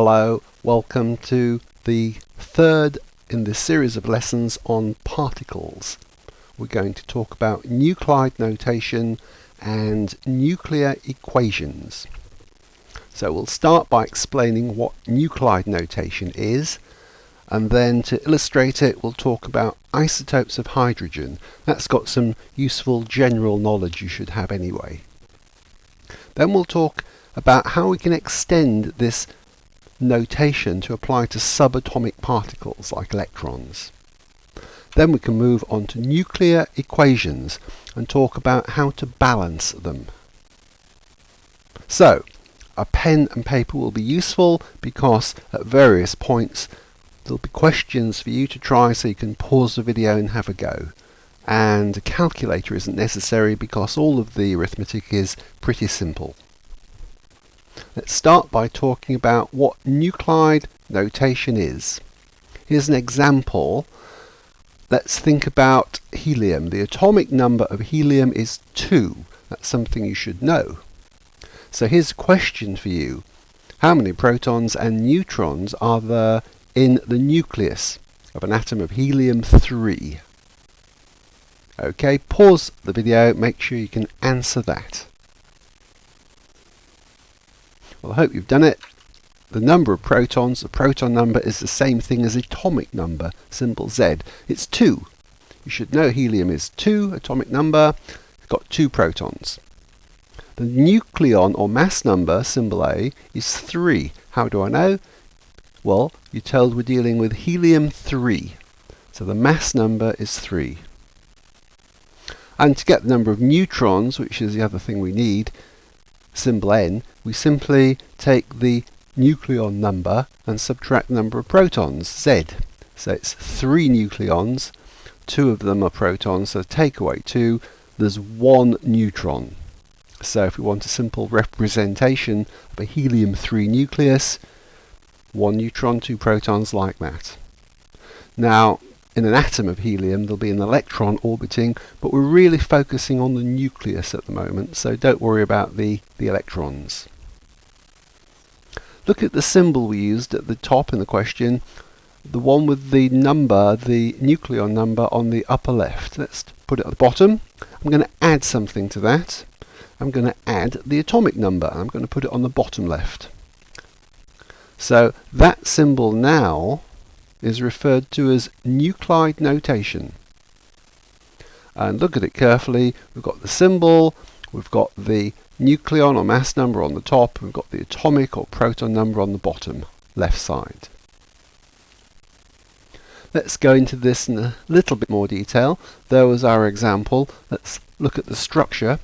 Hello, welcome to the third in this series of lessons on particles. We're going to talk about nuclide notation and nuclear equations. So we'll start by explaining what nuclide notation is, and then to illustrate it we'll talk about isotopes of hydrogen. That's got some useful general knowledge you should have anyway. Then we'll talk about how we can extend this notation to apply to subatomic particles like electrons. Then we can move on to nuclear equations and talk about how to balance them. So, a pen and paper will be useful because at various points there'll be questions for you to try, so you can pause the video and have a go. And a calculator isn't necessary because all of the arithmetic is pretty simple. Let's start by talking about what nuclide notation is. Here's an example. Let's think about helium. The atomic number of helium is 2. That's something you should know. So here's a question for you. How many protons and neutrons are there in the nucleus of an atom of helium-3? Okay, pause the video, make sure you can answer that. Well, I hope you've done it. The number of protons, the proton number, is the same thing as atomic number, symbol Z. It's 2. You should know helium is 2, atomic number, it's got 2 protons. The nucleon or mass number, symbol A, is 3. How do I know? Well, you're told we're dealing with helium-3. So the mass number is 3. And to get the number of neutrons, which is the other thing we need, symbol N, we simply take the nucleon number and subtract the number of protons, Z. So it's 3 nucleons, 2 of them are protons, so take away 2, there's 1 neutron. So if we want a simple representation of a helium-3 nucleus, 1 neutron, 2 protons, like that. Now, in an atom of helium there'll be an electron orbiting, but we're really focusing on the nucleus at the moment, so don't worry about the electrons. Look at the symbol we used at the top in the question, the one with the number, the nucleon number on the upper left. Let's put it at the bottom. I'm going to add something to that. I'm going to add the atomic number. I'm going to put it on the bottom left. So that symbol now is referred to as nuclide notation. And look at it carefully. We've got the symbol, we've got the nucleon or mass number on the top, we've got the atomic or proton number on the bottom left side. Let's go into this in a little bit more detail. There was our example. Let's look at the structure.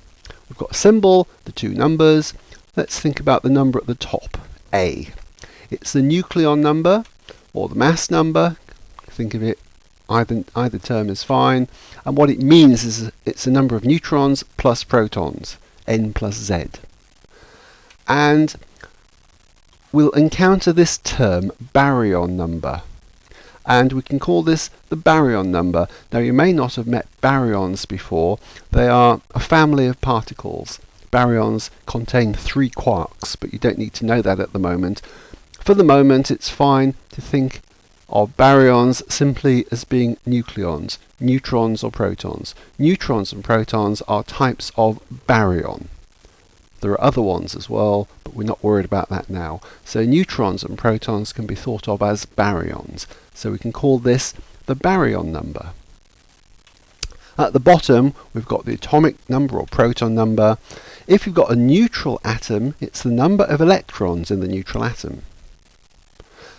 We've got a symbol, the 2 numbers. Let's think about the number at the top, A. It's the nucleon number or the mass number. Think of it, either term is fine, and what it means is it's the number of neutrons plus protons, N plus Z. And we'll encounter this term, baryon number, and we can call this the baryon number. Now you may not have met baryons before. They are a family of particles. Baryons contain 3 quarks, but you don't need to know that at the moment. For the moment it's fine to think of baryons simply as being nucleons, neutrons or protons. Neutrons and protons are types of baryon. There are other ones as well, but we're not worried about that now. So neutrons and protons can be thought of as baryons. So we can call this the baryon number. At the bottom we've got the atomic number or proton number. If you've got a neutral atom, it's the number of electrons in the neutral atom.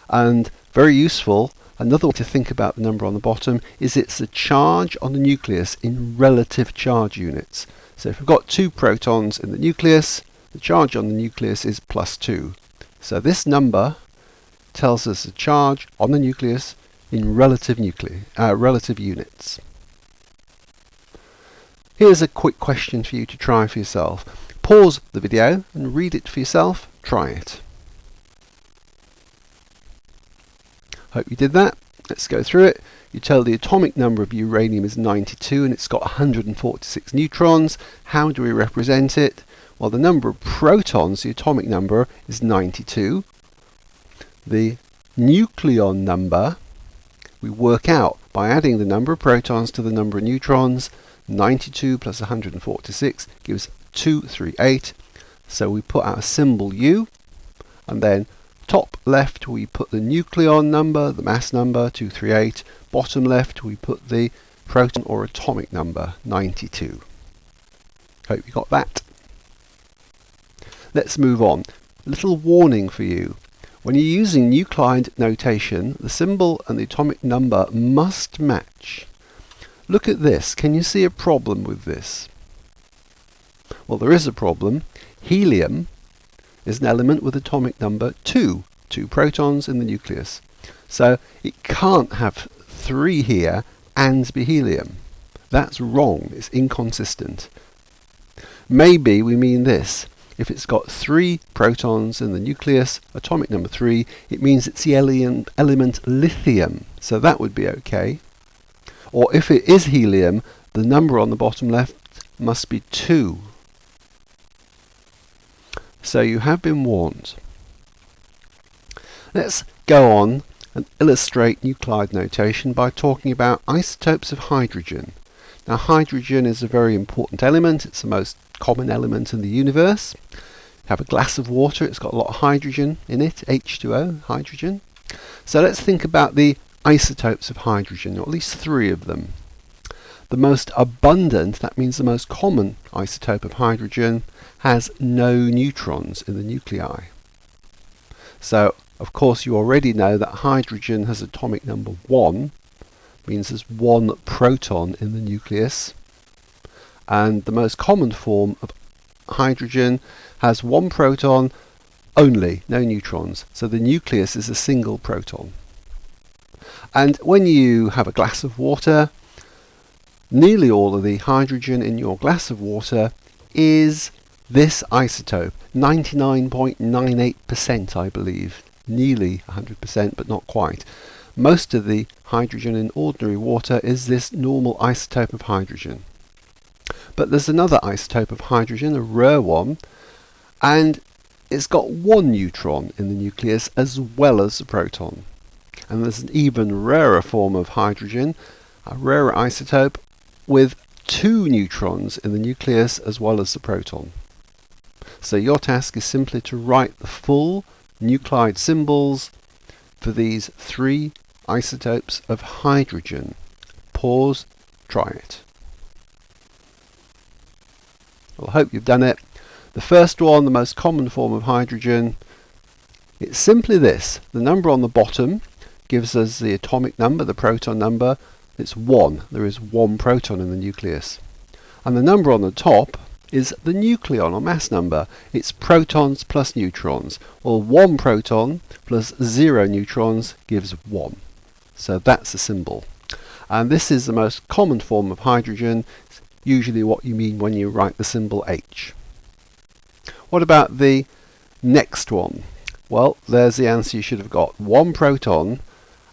And very useful, another way to think about the number on the bottom is it's the charge on the nucleus in relative charge units. So if we've got 2 protons in the nucleus, the charge on the nucleus is +2. So this number tells us the charge on the nucleus in relative units. Here's a quick question for you to try for yourself. Pause the video and read it for yourself. Try it. Hope you did that. Let's go through it. You tell the atomic number of uranium is 92 and it's got 146 neutrons. How do we represent it? Well, the number of protons, the atomic number, is 92. the nucleon number we work out by adding the number of protons to the number of neutrons. 92 plus 146 gives 238. So we put our symbol U, and then top left we put the nucleon number, the mass number, 238. Bottom left we put the proton or atomic number, 92. Hope you got that. Let's move on. A little warning for you. When you're using nuclide notation, the symbol and the atomic number must match. Look at this. Can you see a problem with this? Well, there is a problem. Helium is an element with atomic number 2 protons in the nucleus. So it can't have 3 here and be helium. That's wrong. It's inconsistent. Maybe we mean this. If it's got 3 protons in the nucleus, atomic number 3, it means it's the element lithium. So that would be okay. Or if it is helium, the number on the bottom left must be 2. So you have been warned. Let's go on and illustrate nuclide notation by talking about isotopes of hydrogen. Now, hydrogen is a very important element. It's the most common element in the universe. You have a glass of water, it's got a lot of hydrogen in it, H2O, hydrogen. So let's think about the isotopes of hydrogen, or at least 3 of them. The most abundant, that means the most common isotope of hydrogen, has no neutrons in the nuclei. So, of course, you already know that hydrogen has atomic number 1, means there's 1 proton in the nucleus. And the most common form of hydrogen has 1 proton only, no neutrons. So the nucleus is a single proton. And when you have a glass of water, nearly all of the hydrogen in your glass of water is this isotope, 99.98% I believe, nearly 100% but not quite. Most of the hydrogen in ordinary water is this normal isotope of hydrogen. But there's another isotope of hydrogen, a rare one, and it's got 1 neutron in the nucleus as well as a proton. And there's an even rarer form of hydrogen, a rarer isotope, with 2 neutrons in the nucleus as well as the proton. So your task is simply to write the full nuclide symbols for these 3 isotopes of hydrogen. Pause, try it. Well, I hope you've done it. The first one, the most common form of hydrogen, it's simply this. The number on the bottom gives us the atomic number, the proton number. It's 1. There is 1 proton in the nucleus. And the number on the top is the nucleon or mass number. It's protons plus neutrons. Well, 1 proton plus 0 neutrons gives 1. So that's the symbol. And this is the most common form of hydrogen. It's usually what you mean when you write the symbol H. What about the next one? Well, there's the answer you should have got. 1 proton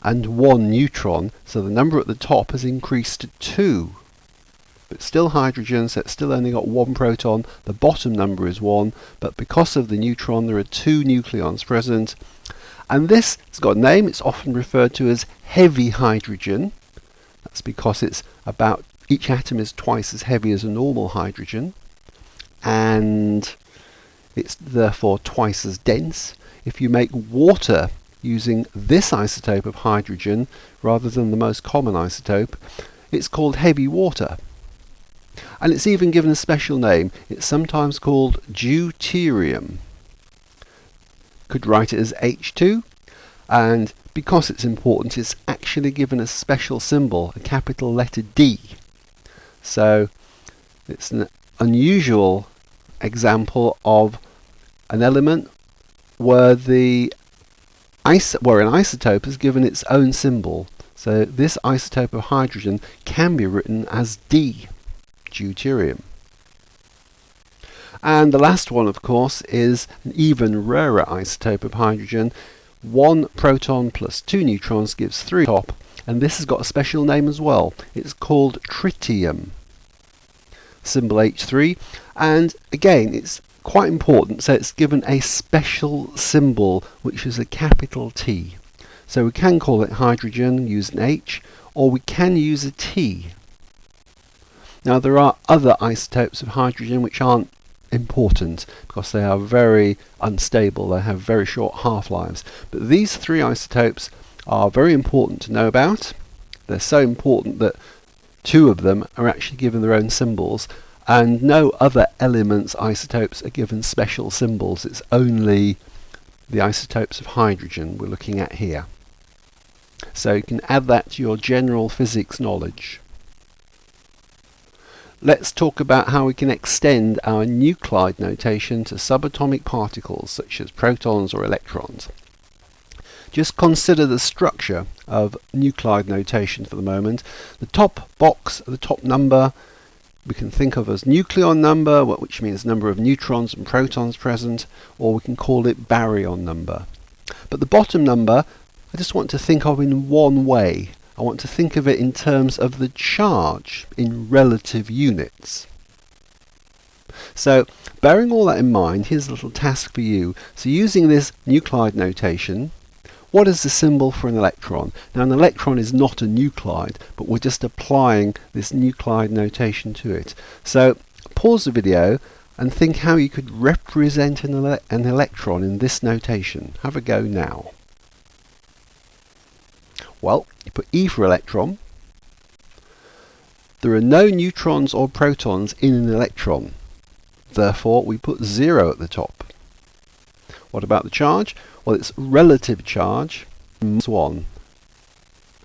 and 1 neutron, so the number at the top has increased to 2. But still hydrogen, so it's still only got 1 proton. The bottom number is 1, but because of the neutron there are 2 nucleons present. And this has got a name. It's often referred to as heavy hydrogen. That's because it's about, each atom is twice as heavy as a normal hydrogen, and it's therefore twice as dense. If you make water using this isotope of hydrogen rather than the most common isotope, it's called heavy water. And it's even given a special name. It's sometimes called deuterium. Could write it as H2, and because it's important, it's actually given a special symbol, a capital letter D. So it's an unusual example of an element where an isotope is given its own symbol. So this isotope of hydrogen can be written as D, deuterium. And the last one, of course, is an even rarer isotope of hydrogen. 1 proton plus 2 neutrons gives 3 top, and this has got a special name as well. It's called tritium, symbol H3, and again it's Quite important, so it's given a special symbol which is a capital T. So we can call it hydrogen, use an H, or we can use a T. Now there are other isotopes of hydrogen which aren't important because they are very unstable, they have very short half-lives. But these three isotopes are very important to know about. They're so important that two of them are actually given their own symbols, and no other elements isotopes are given special symbols. It's only the isotopes of hydrogen we're looking at here. So you can add that to your general physics knowledge. Let's talk about how we can extend our nuclide notation to subatomic particles such as protons or electrons. Just consider the structure of nuclide notation for the moment. The top box, the top number, we can think of as nucleon number, which means number of neutrons and protons present, or we can call it baryon number. But the bottom number, I just want to think of in one way. I want to think of it in terms of the charge in relative units. So, bearing all that in mind, here's a little task for you. So using this nuclide notation, what is the symbol for an electron? Now an electron is not a nuclide, but we're just applying this nuclide notation to it. So pause the video and think how you could represent an electron in this notation. Have a go now. Well, you put E for electron. There are no neutrons or protons in an electron. Therefore, we put 0 at the top. What about the charge? Well, it's relative charge -1.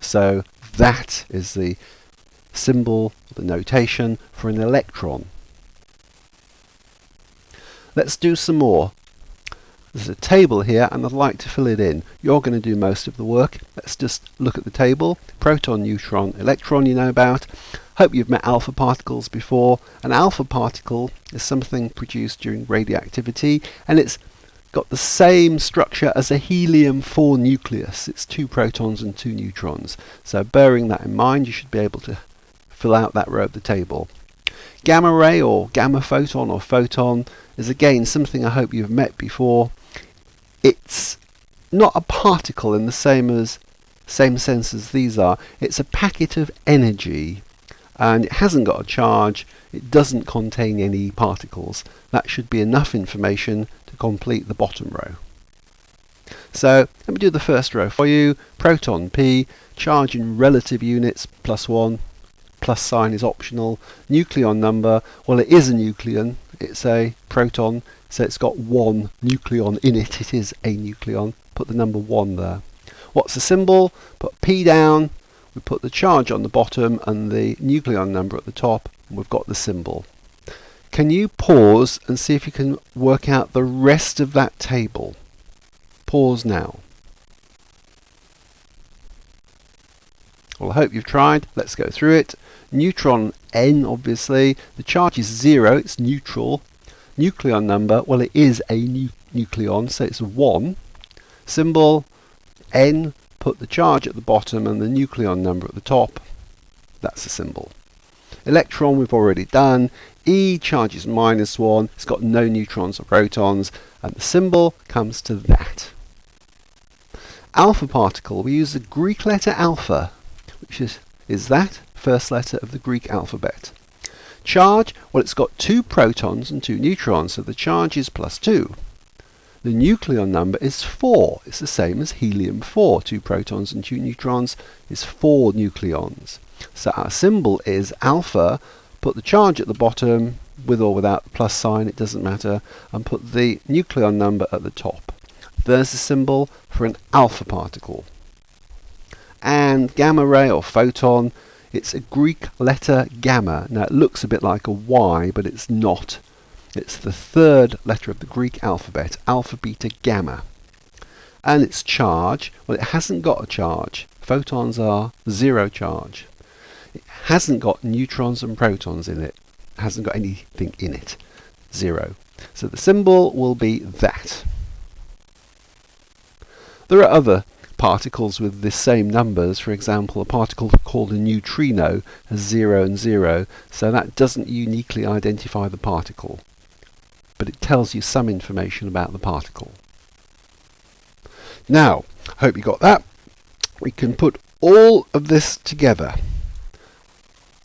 So that is the symbol, the notation for an electron. Let's do some more. There's a table here and I'd like to fill it in. You're going to do most of the work. Let's just look at the table. Proton, neutron, electron you know about. Hope you've met alpha particles before. An alpha particle is something produced during radioactivity, and it's got the same structure as a helium-4 nucleus. It's 2 protons and 2 neutrons. So bearing that in mind, you should be able to fill out that row of the table. Gamma ray or gamma photon or photon is again something I hope you've met before. It's not a particle in the same sense as these are. It's a packet of energy, and it hasn't got a charge. It doesn't contain any particles. That should be enough information to complete the bottom row. So let me do the first row for you. Proton P, charge in relative units +1. Plus sign is optional. Nucleon number, well, it is a nucleon. It's a proton, so it's got 1 nucleon in it. It is a nucleon. Put the number 1 there. What's the symbol? Put P down. We put the charge on the bottom and the nucleon number at the top, and we've got the symbol. Can you pause and see if you can work out the rest of that table? Pause now. Well, I hope you've tried. Let's go through it. Neutron N, obviously. The charge is 0, it's neutral. Nucleon number, well, it is a nucleon, so it's 1. Symbol N, put the charge at the bottom and the nucleon number at the top. That's the symbol. Electron we've already done. E, charge is -1. It's got no neutrons or protons, and the symbol comes to that. Alpha particle, we use the Greek letter alpha, which is that first letter of the Greek alphabet. Charge, well, it's got 2 protons and 2 neutrons, so the charge is +2. The nucleon number is 4. It's the same as helium-4. 2 protons and 2 neutrons is 4 nucleons. So our symbol is alpha. Put the charge at the bottom, with or without the plus sign, it doesn't matter, and put the nucleon number at the top. There's the symbol for an alpha particle. And gamma ray or photon, it's a Greek letter gamma. Now it looks a bit like a Y, but it's not. It's the 3rd letter of the Greek alphabet, alpha, beta, gamma. And its charge, well, it hasn't got a charge. Photons are 0 charge. It hasn't got neutrons and protons in it. It hasn't got anything in it. 0. So the symbol will be that. There are other particles with the same numbers. For example, a particle called a neutrino has 0 and 0, so that doesn't uniquely identify the particle. but it tells you some information about the particle. Now, I hope you got that. We can put all of this together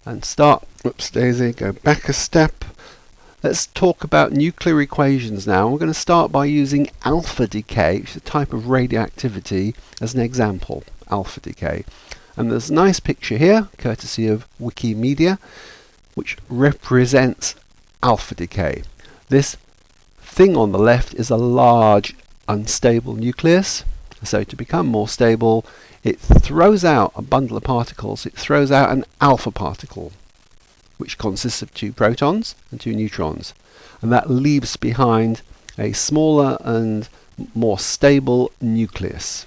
and start, whoops daisy, go back a step. Let's talk about nuclear equations now. We're going to start by using alpha decay, which is a type of radioactivity, as an example, alpha decay. And there's a nice picture here, courtesy of Wikimedia, which represents alpha decay. This thing on the left is a large unstable nucleus. So to become more stable, it throws out a bundle of particles. It throws out an alpha particle, which consists of 2 protons and 2 neutrons. And that leaves behind a smaller and more stable nucleus.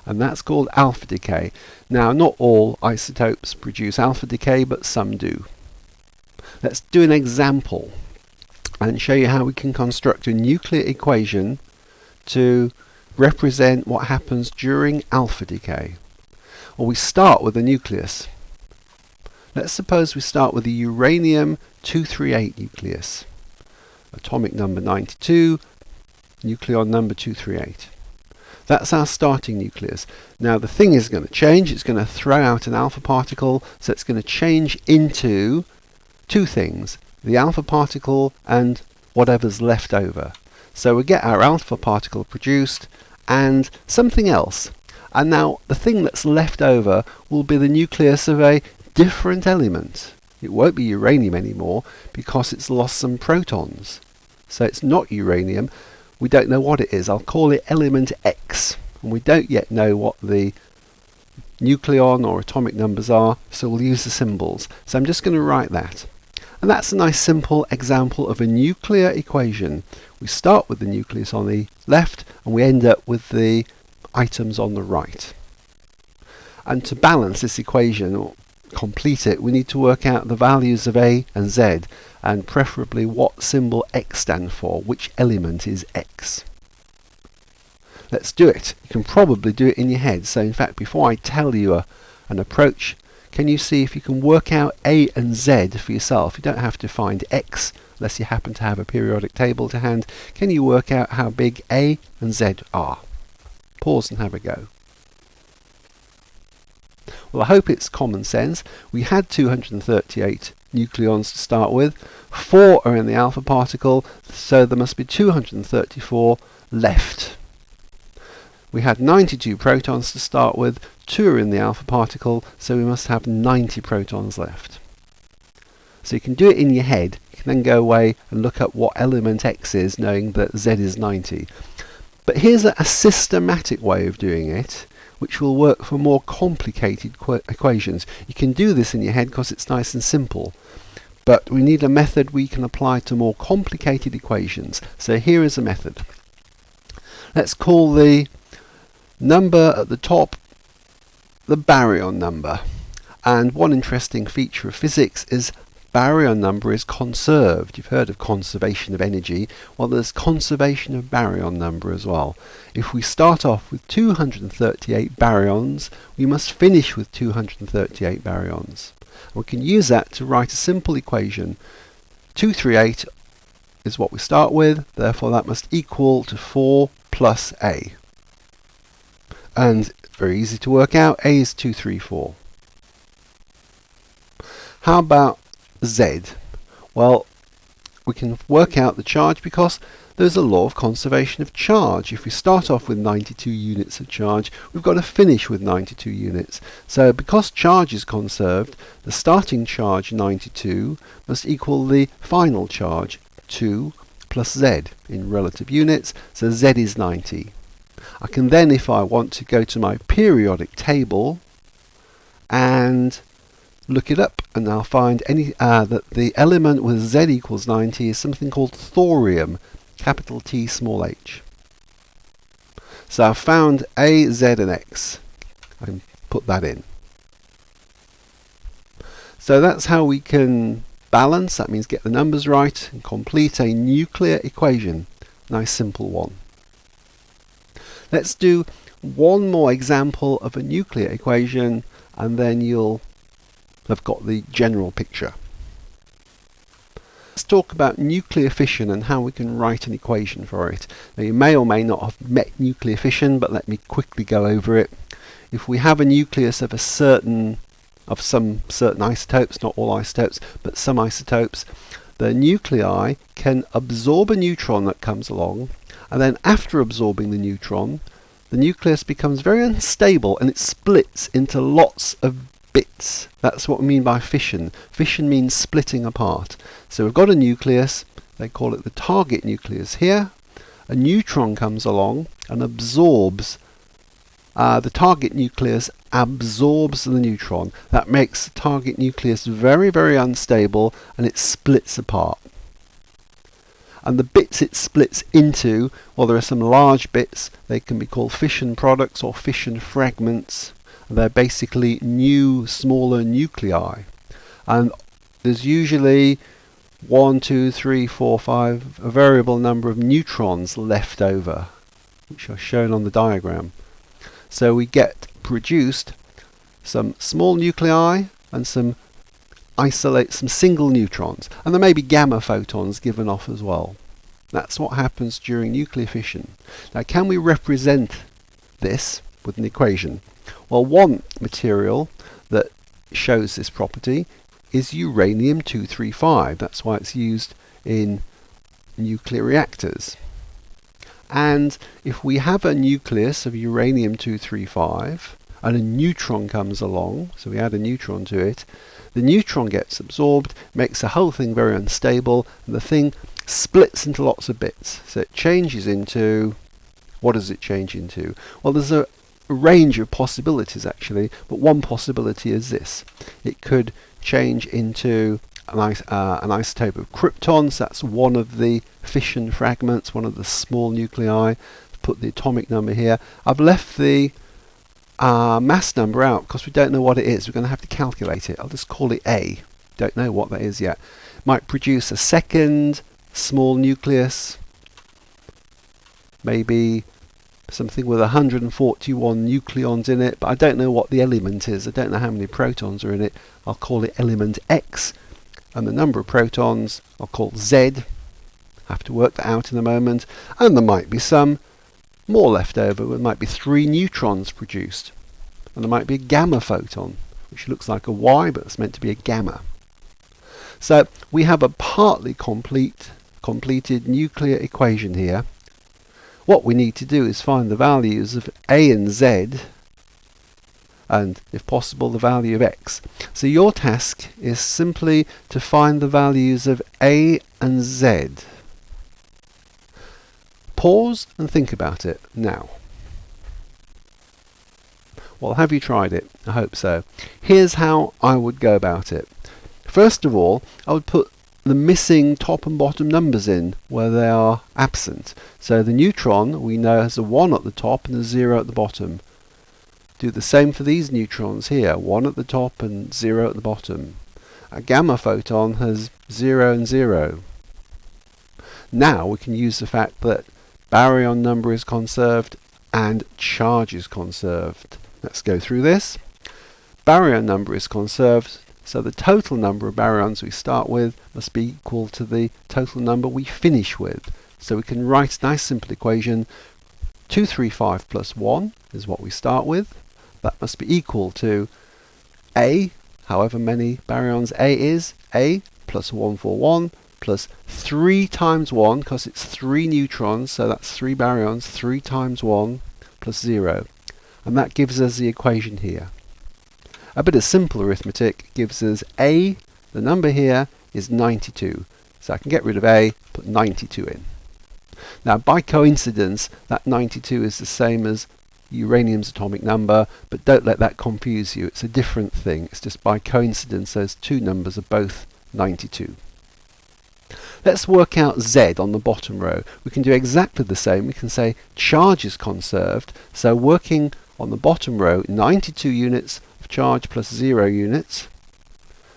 And that's called alpha decay. Now, not all isotopes produce alpha decay, but some do. Let's do an example and show you how we can construct a nuclear equation to represent what happens during alpha decay. Well, we start with the nucleus. Let's suppose we start with the uranium-238 nucleus. Atomic number 92, nucleon number 238. That's our starting nucleus. Now the thing is going to change. It's going to throw out an alpha particle, so it's going to change into 2 things, the alpha particle and whatever's left over. So we get our alpha particle produced and something else. And now the thing that's left over will be the nucleus of a different element. It won't be uranium anymore because it's lost some protons. So it's not uranium. We don't know what it is. I'll call it element X. And we don't yet know what the nucleon or atomic numbers are, so we'll use the symbols. So I'm just going to write that. And that's a nice simple example of a nuclear equation. We start with the nucleus on the left and we end up with the items on the right. And to balance this equation or complete it, we need to work out the values of A and Z, and preferably what symbol X stands for, which element is X. Let's do it. You can probably do it in your head. So in fact, before I tell you an approach, can you see if you can work out A and Z for yourself? You don't have to find X unless you happen to have a periodic table to hand. Can you work out how big A and Z are? Pause and have a go. Well, I hope it's common sense. We had 238 nucleons to start with. 4 are in the alpha particle, so there must be 234 left. We had 92 protons to start with. 2 are in the alpha particle, so we must have 90 protons left. So you can do it in your head. You can then go away and look up what element X is, knowing that Z is 90. But here's a systematic way of doing it, which will work for more complicated equations. You can do this in your head because it's nice and simple, but we need a method we can apply to more complicated equations. So here is a method. Let's call the number at the top the baryon number. And one interesting feature of physics is baryon number is conserved. You've heard of conservation of energy. Well, there's conservation of baryon number as well. If we start off with 238 baryons, we must finish with 238 baryons. And we can use that to write a simple equation. 238 is what we start with, therefore that must equal to 4 plus A. And very easy to work out, A is 234. How about Z? Well, we can work out the charge because there's a law of conservation of charge. If we start off with 92 units of charge, we've got to finish with 92 units. So because charge is conserved, the starting charge 92 must equal the final charge 2 plus Z in relative units, so Z is 90. I can then, if I want to, go to my periodic table and look it up, and I'll find that the element with Z equals 90 is something called thorium, capital T small h. So I've found A, Z and X. I can put that in. So that's how we can balance, that means get the numbers right, and complete a nuclear equation. Nice simple one. Let's do one more example of a nuclear equation and then you'll have got the general picture. let's talk about nuclear fission and how we can write an equation for it. Now you may or may not have met nuclear fission, but let me quickly go over it. If we have a nucleus of some certain isotopes, not all isotopes, but some isotopes, the nuclei can absorb a neutron that comes along, and then after absorbing the neutron, the nucleus becomes very unstable and it splits into lots of bits. That's what we mean by fission. Fission means splitting apart. So we've got a nucleus, they call it the target nucleus here. A neutron comes along and absorbs, the target nucleus absorbs the neutron. That makes the target nucleus very, very unstable and it splits apart. And the bits it splits into, well, there are some large bits, they can be called fission products or fission fragments. They're basically new, smaller nuclei. And there's usually 1, 2, 3, 4, 5, a variable number of neutrons left over, which are shown on the diagram. So we get produced some small nuclei and some single neutrons, and there may be gamma photons given off as well. That's what happens during nuclear fission. Now, can we represent this with an equation? Well, one material that shows this property is uranium-235. That's why it's used in nuclear reactors. And if we have a nucleus of uranium-235 and a neutron comes along, so we add a neutron to it, the neutron gets absorbed, makes the whole thing very unstable, and the thing splits into lots of bits. So it changes into, what does it change into? Well, there's a range of possibilities actually, but one possibility is this. It could change into an isotope of kryptons. That's one of the fission fragments, one of the small nuclei. Put the atomic number here. I've left the mass number out because we don't know what it is. We're going to have to calculate it. I'll just call it A. Don't know what that is yet. Might produce a second small nucleus, maybe something with 141 nucleons in it, but I don't know what the element is. I don't know how many protons are in it. I'll call it element X, and the number of protons I'll call Z. Have to work that out in a moment. And there might be some more left over. There might be 3 neutrons produced, and there might be a gamma photon, which looks like a Y, but it's meant to be a gamma. So we have a partly completed nuclear equation here. What we need to do is find the values of A and Z, and if possible the value of X. So your task is simply to find the values of A and Z. Pause and think about it now. Well, have you tried it? I hope so. Here's how I would go about it. First of all, I would put the missing top and bottom numbers in where they are absent. So the neutron we know has a 1 at the top and a 0 at the bottom. Do the same for these neutrons here, 1 at the top and 0 at the bottom. A gamma photon has 0 and 0. Now we can use the fact that baryon number is conserved and charge is conserved. Let's go through this. Baryon number is conserved, so the total number of baryons we start with must be equal to the total number we finish with. So we can write a nice simple equation. 235 plus 1 is what we start with. That must be equal to A, however many baryons A is, A plus 141 plus 3 times 1, because it's 3 neutrons, so that's 3 baryons, 3 times 1 plus 0. And that gives us the equation here. A bit of simple arithmetic gives us A, the number here, is 92. So I can get rid of A, put 92 in. Now by coincidence, that 92 is the same as uranium's atomic number, but don't let that confuse you. It's a different thing. It's just by coincidence those two numbers are both 92. Let's work out Z on the bottom row. We can do exactly the same. We can say charge is conserved. So working on the bottom row, 92 units of charge plus 0 units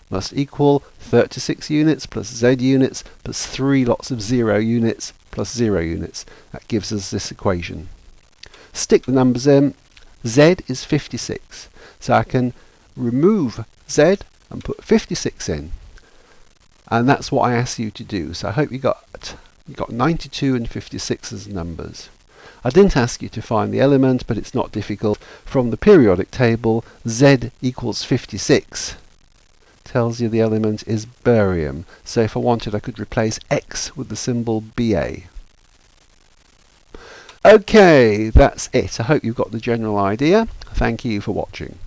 must equal 36 units plus Z units plus 3 lots of 0 units plus 0 units. That gives us this equation. Stick the numbers in. Z is 56. So I can remove Z and put 56 in. And that's what I asked you to do. So I hope you got 92 and 56 as numbers. I didn't ask you to find the element, but it's not difficult. From the periodic table, Z equals 56 tells you the element is barium. So if I wanted, I could replace X with the symbol Ba. Okay, that's it. I hope you've got the general idea. Thank you for watching.